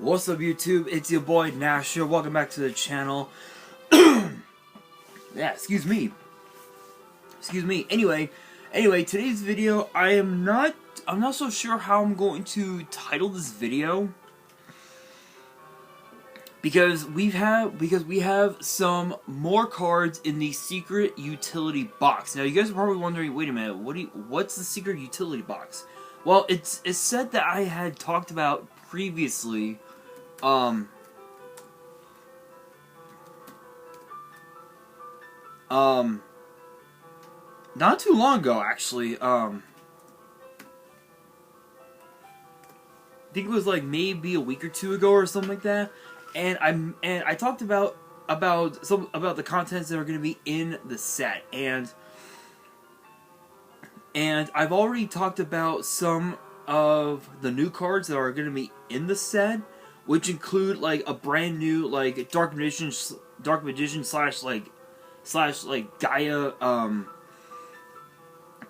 What's up, YouTube? It's your boy Nash here. Welcome back to the channel. Yeah, excuse me. Anyway, today's video, I'm not so sure how I'm going to title this video because we have some more cards in the secret utility box. Now, you guys are probably wondering, wait a minute, what's the secret utility box? Well, it's said that I had talked about previously. Not too long ago, actually. I think it was like maybe a week or two ago or something like that. And I talked about the contents that are going to be in the set, and I've already talked about some of the new cards that are going to be in the set, which include like a brand new like Dark Magician slash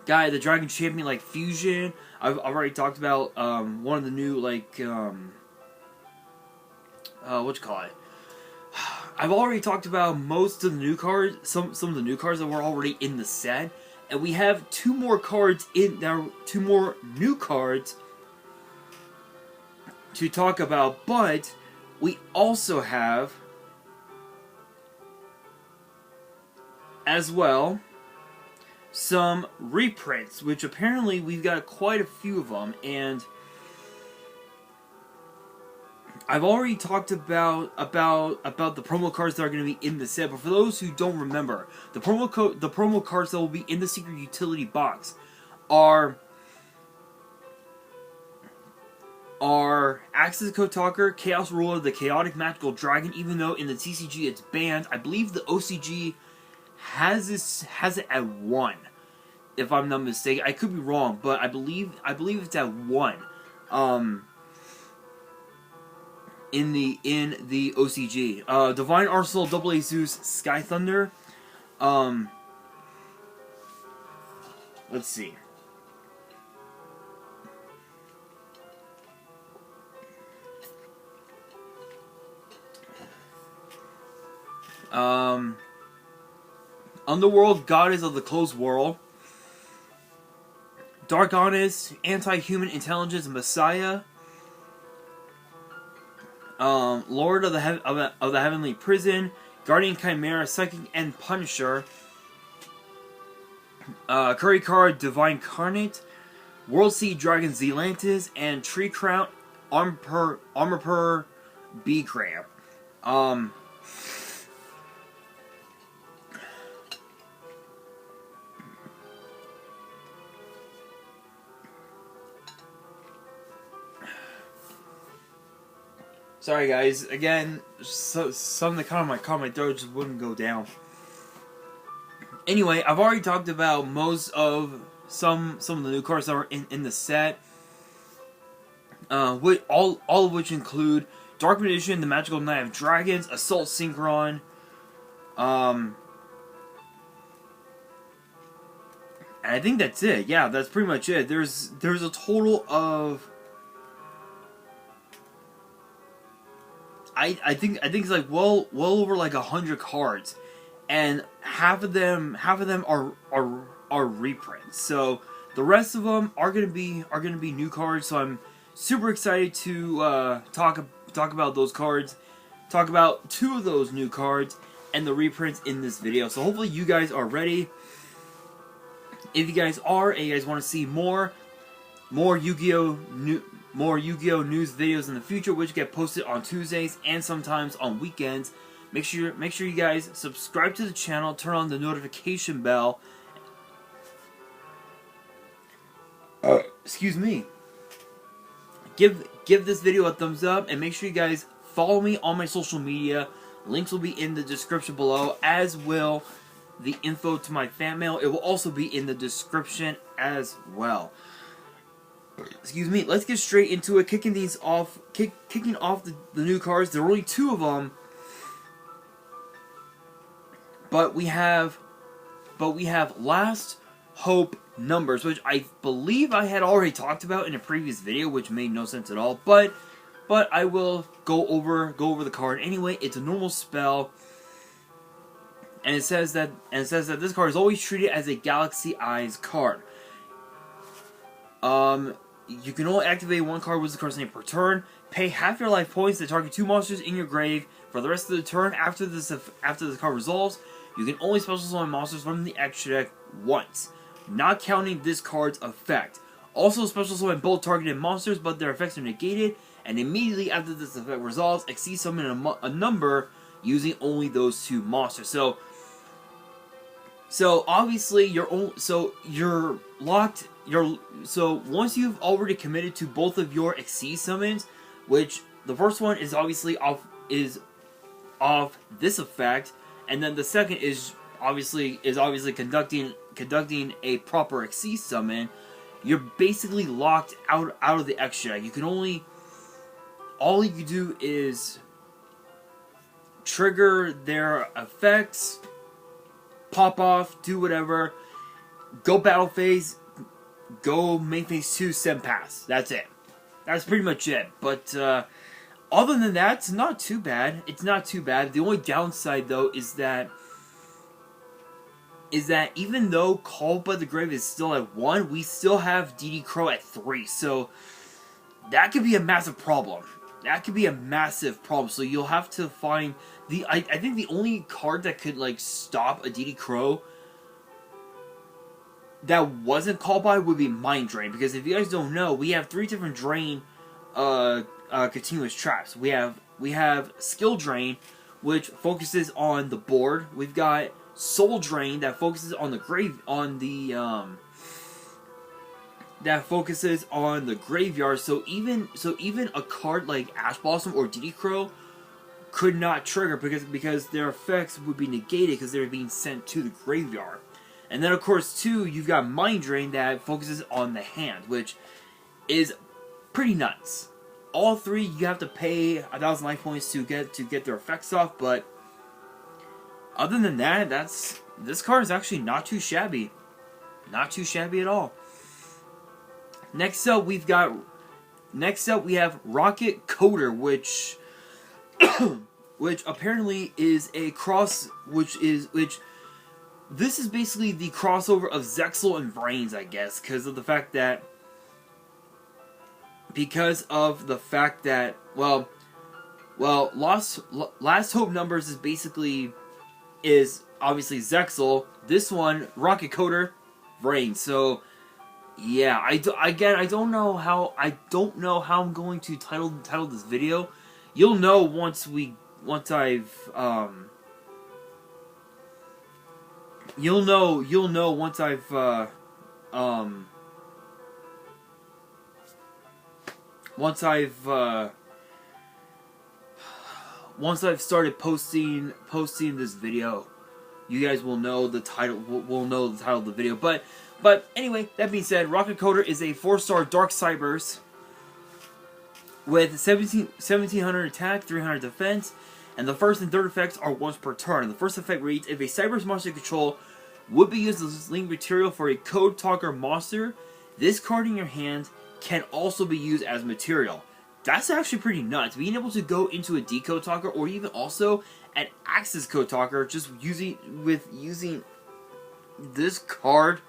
Gaia the Dragon Champion like fusion. I've already talked about one of the new like what you call it. I've already talked about most of the new cards, some of the new cards that were already in the set, and we have two more new cards to talk about, but we also have as well some reprints, which apparently we've got quite a few of them, and I've already talked about the promo cards that are going to be in the set, but for those who don't remember, the promo cards that will be in the secret utility box are Axis Code Talker, Chaos Ruler, the Chaotic Magical Dragon. Even though in the TCG it's banned, I believe the OCG has it at 1, if I'm not mistaken. I could be wrong, but I believe it's at 1. In the OCG, Divine Arsenal, Double A Zeus, Sky Thunder. Let's see. Underworld, Goddess of the Closed World. Dark Honest, Anti-Human Intelligence, Messiah. Lord of the Heavenly Prison, Guardian Chimera, Psychic and Punisher. Curry Card, Divine Carnate. World Sea Dragon, Zealantis, and Tree Crown, Armor Per B Cramp. Sorry guys, again, something that caught my throat just wouldn't go down. Anyway, I've already talked about most of some of the new cards that are in the set. All of which include Dark Magician, the Magical Knight of Dragons, Assault Synchron, and I think that's it. Yeah, that's pretty much it. There's a total of I think it's like well over like 100 cards, and half of them are reprints. So the rest of them are gonna be new cards. So I'm super excited to talk about those cards, talk about 2 of those new cards and the reprints in this video. So hopefully you guys are ready. If you guys are, and you guys want to see more Yu-Gi-Oh news videos in the future, which get posted on Tuesdays and sometimes on weekends, make sure you guys subscribe to the channel, turn on the notification bell. Excuse me. Give this video a thumbs up, and make sure you guys follow me on my social media. Links will be in the description below, as will the info to my fan mail. It will also be in the description as well. Excuse me. Let's get straight into it. Kicking off the new cards. There are only 2 of them, but we have Last Hope numbers, which I believe I had already talked about in a previous video, which made no sense at all. But but I will go over the card anyway. It's a normal spell, and it says that this card is always treated as a Galaxy Eyes card. You can only activate one card with the card's name per turn. Pay half your life points to target 2 monsters in your grave for the rest of the turn. After this card resolves, you can only special summon monsters from the extra deck once, not counting this card's effect. Also, special summon both targeted monsters, but their effects are negated, and immediately after this effect resolves, exceed summon a number using only those 2 monsters. So obviously you're locked. So once you've already committed to both of your Exceed summons, which the first one is obviously off this effect, and then the second is obviously conducting a proper Exceed summon, you're basically locked out of the extra. You can all you can do is trigger their effects, pop off, do whatever, go battle phase, go main phase 2, send pass. That's it. That's pretty much it. But other than that, it's not too bad. It's not too bad. The only downside, though, is that even though Called by the Grave is still at 1, we still have DD Crow at 3. So that could be a massive problem. That could be a massive problem. So you'll have to find I think the only card that could like stop a DD Crow that wasn't called by would be Mind Drain, because if you guys don't know, we have 3 different drain continuous traps. We have Skill Drain, which focuses on the board. We've got Soul Drain that focuses on the graveyard. So even a card like Ash Blossom or DD Crow could not trigger because their effects would be negated because they're being sent to the graveyard. And then, of course, too, you've got Mind Drain that focuses on the hand, which is pretty nuts. All 3, you have to pay 1,000 life points to get their effects off, but other than that, this card is actually not too shabby. Not too shabby at all. Next up, we have Rocket Coder, which apparently is a cross, this is basically the crossover of Zexal and Brains, I guess, because of the fact that Last Hope Numbers is obviously Zexal. This one, Rocket Coder, Brains. So yeah, I don't know how I'm going to title this video. You'll know once I've started posting this video. You guys will know the title. Will know the title of the video. But anyway, that being said, Rocket Coder is a 4-star Dark Cybers with 1700 attack, 300 defense, and the first and third effects are once per turn. The first effect reads: if a Cybers monster you control would be used as link material for a Code Talker monster, this card in your hand can also be used as material. That's actually pretty nuts. Being able to go into a Decode Talker or even also an Axis Code Talker, just using this card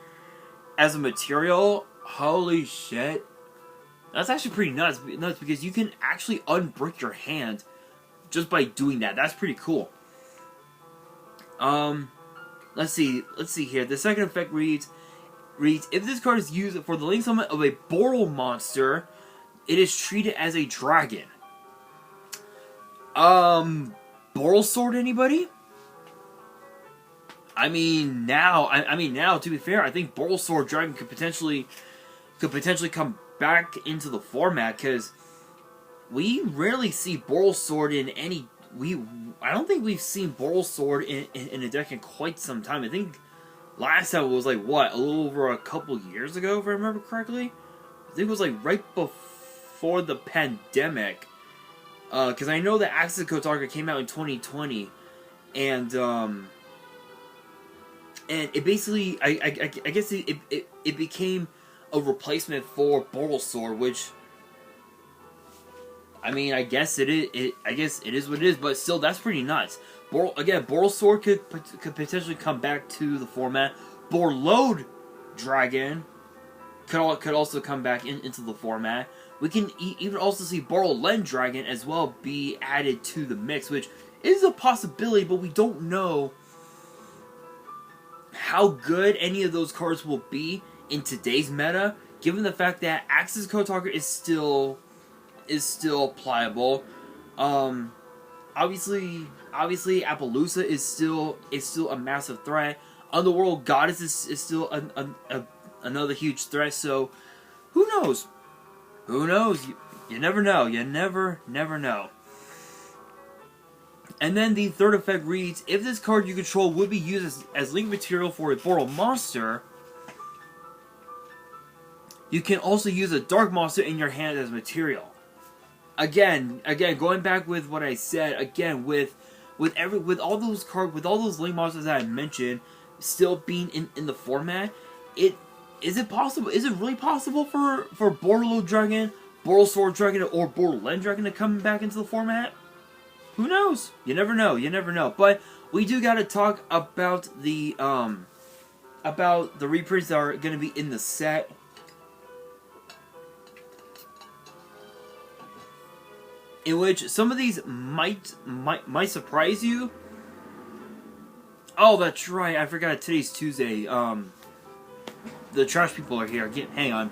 as a material. Holy shit. That's actually pretty nuts because you can actually unbrick your hand just by doing that. That's pretty cool. Let's see here. The second effect reads, if this card is used for the link summon of a Boral monster, it is treated as a dragon. Boral Sword, anybody? I mean now, to be fair, I think Boral Sword Dragon could potentially come back into the format, because we rarely see Boral Sword in any. I don't think we've seen Boral Sword in a deck in quite some time. I think last time it was like what, a little over a couple years ago, if I remember correctly. I think it was like right before the pandemic, because I know that Axis Code Talker came out in 2020, and it basically, I guess it became a replacement for Boral Sword, which I mean, I guess it is. I guess it is what it is. But still, that's pretty nuts. Borlesword could potentially come back to the format. Borlode Dragon could also come back into the format. We can even also see Borlen Dragon as well be added to the mix, which is a possibility, but we don't know how good any of those cards will be in today's meta, given the fact that Axis Code Talker is still pliable. Obviously Appaloosa is still a massive threat. Underworld Goddess is still another huge threat. So who knows? Who knows? You never know. You never know. And then the third effect reads, if this card you control would be used as link material for a Boral monster, you can also use a dark monster in your hand as material. Again, going back with what I said, again, with all those link monsters that I mentioned still being in the format, is it possible? Is it really possible for Borlo Dragon, Borlesword Dragon, or Borlen Dragon to come back into the format? Who knows? You never know. You never know. But we do got to talk about the reprints that are going to be in the set. In which some of these might surprise you. Oh, that's right. I forgot today's Tuesday. The trash people are here. Hang on.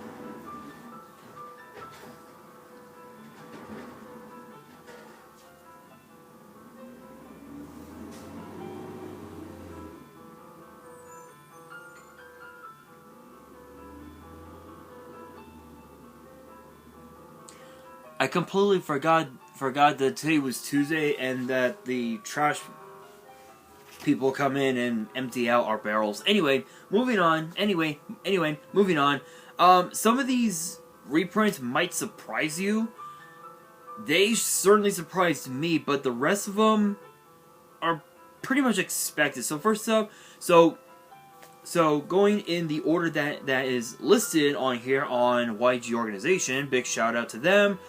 I completely forgot that today was Tuesday and that the trash people come in and empty out our barrels. Anyway, moving on. Moving on. Some of these reprints might surprise you. They certainly surprised me, but the rest of them are pretty much expected. So first up, so going in the order that is listed on here on YG Organization, big shout out to them.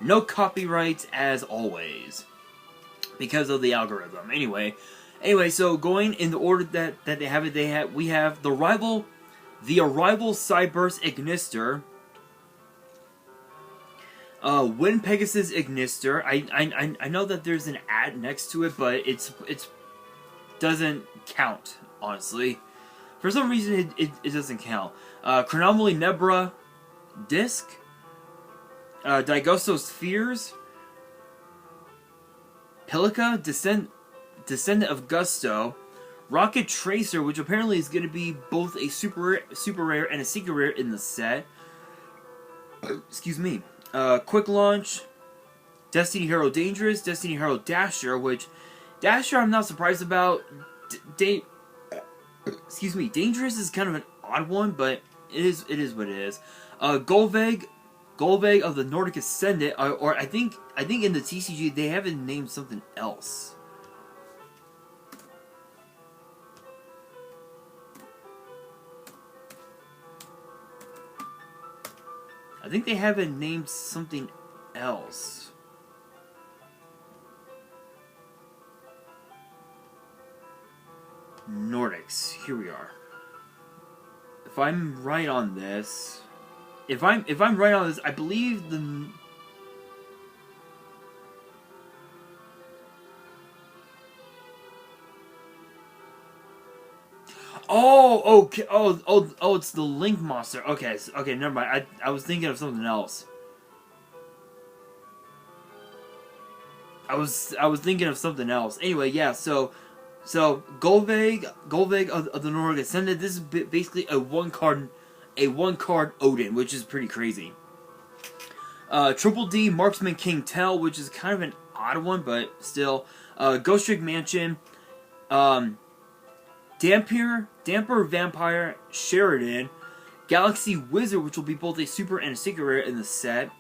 No copyrights as always, because of the algorithm. Anyway, so going in the order that they have it, we have the Arrival Cyburst Ignister, Wind Pegasus Ignister. I know that there's an ad next to it, but it's doesn't count, honestly. For some reason, it doesn't count. Chronomaly Nebra Disc. Daigostos Spheres, Pilica, Descendant of Gusto, Rocket Tracer, which apparently is going to be both a super rare and a secret rare in the set. Excuse me. Quick Launch, Destiny Hero Dangerous, Destiny Hero Dasher, which Dasher I'm not surprised about. Excuse me. Dangerous is kind of an odd one, but it is what it is. Golveg of the Nordic Ascendant, or I think in the TCG they haven't named something else. I think they haven't named something else. Nordics. Here we are. If I'm right on this. If I'm right on this, I believe the... Oh, okay. Oh, it's the Link monster. Okay, okay, never mind. I was thinking of something else. I was thinking of something else. Anyway, yeah. So Golveg of the Nordic Ascendant. This is basically a one card Odin, which is pretty crazy. Triple D Marksman King Tell, which is kind of an odd one, but still. Ghost Trick Mansion. Damper Vampire Sheridan. Galaxy Wizard, which will be both a super and a secret rare in the set.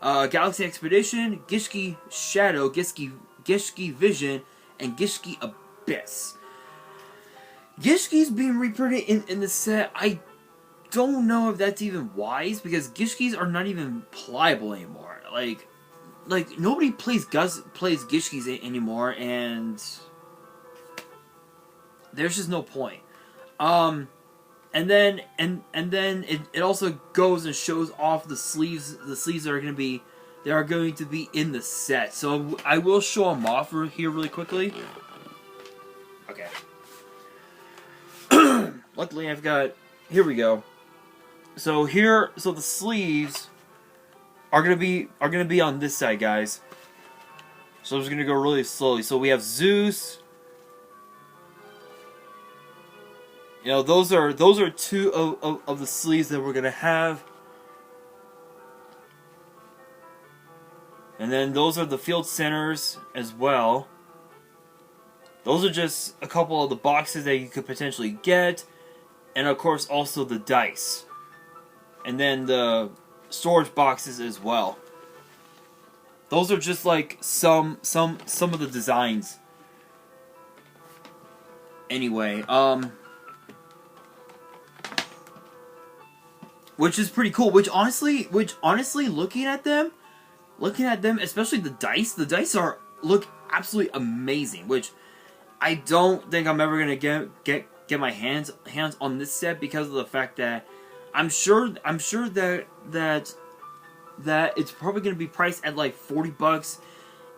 Galaxy Expedition, Gishki Shadow, Gishki Vision, and Gishki Abyss. Gishki's being reprinted in the set. I don't know if that's even wise, because Gishkis are not even pliable anymore. Like, like nobody plays Gishkis anymore, and there's just no point. And then it also goes and shows off the sleeves. The sleeves that are going to be in the set. So I will show them off here really quickly. Okay. Luckily, I've got. Here we go. So the sleeves are gonna be on this side, guys. So I'm just gonna go really slowly. So we have Zeus. You know, those are two of the sleeves that we're gonna have. And then those are the field centers as well. Those are just a couple of the boxes that you could potentially get. And of course also the dice. And then the storage boxes as well. Those are just like some of the designs. Anyway, which is pretty cool. Which honestly, looking at them, especially the dice look absolutely amazing. Which I don't think I'm ever gonna get my hands on this set because of the fact that I'm sure that it's probably gonna be priced at like $40.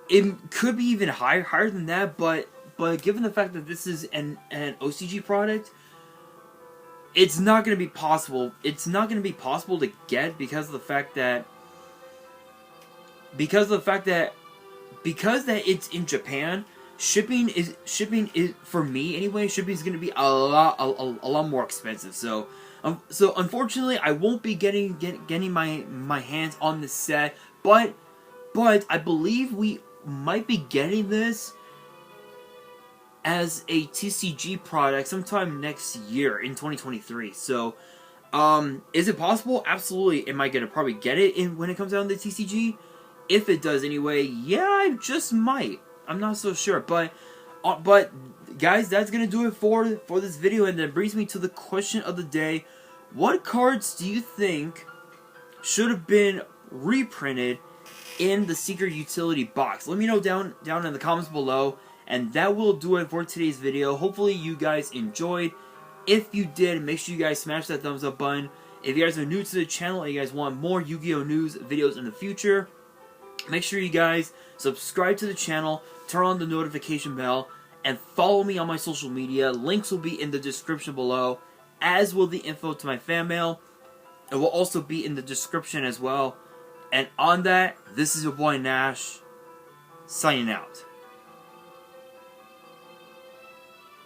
It could be even higher than that, but given the fact that this is an OCG product, it's not gonna be possible. It's not gonna be possible to get because of the fact that it's in Japan. Shipping is for me anyway. Shipping is going to be a lot more expensive. So unfortunately, I won't be getting my hands on this set. But I believe we might be getting this as a TCG product sometime next year in 2023. So is it possible? Absolutely. Am I going to probably get it when it comes out in the TCG? If it does anyway, yeah, I just might. I'm not so sure, but guys, that's gonna do it for this video, and that brings me to the question of the day: what cards do you think should have been reprinted in the secret utility box? Let me know down in the comments below, and that will do it for today's video. Hopefully, you guys enjoyed. If you did, make sure you guys smash that thumbs up button. If you guys are new to the channel and you guys want more Yu-Gi-Oh news videos in the future, make sure you guys subscribe to the channel, turn on the notification bell, and follow me on my social media. Links will be in the description below, as will the info to my fan mail. It will also be in the description as well. And on that, this is your boy Nash, signing out.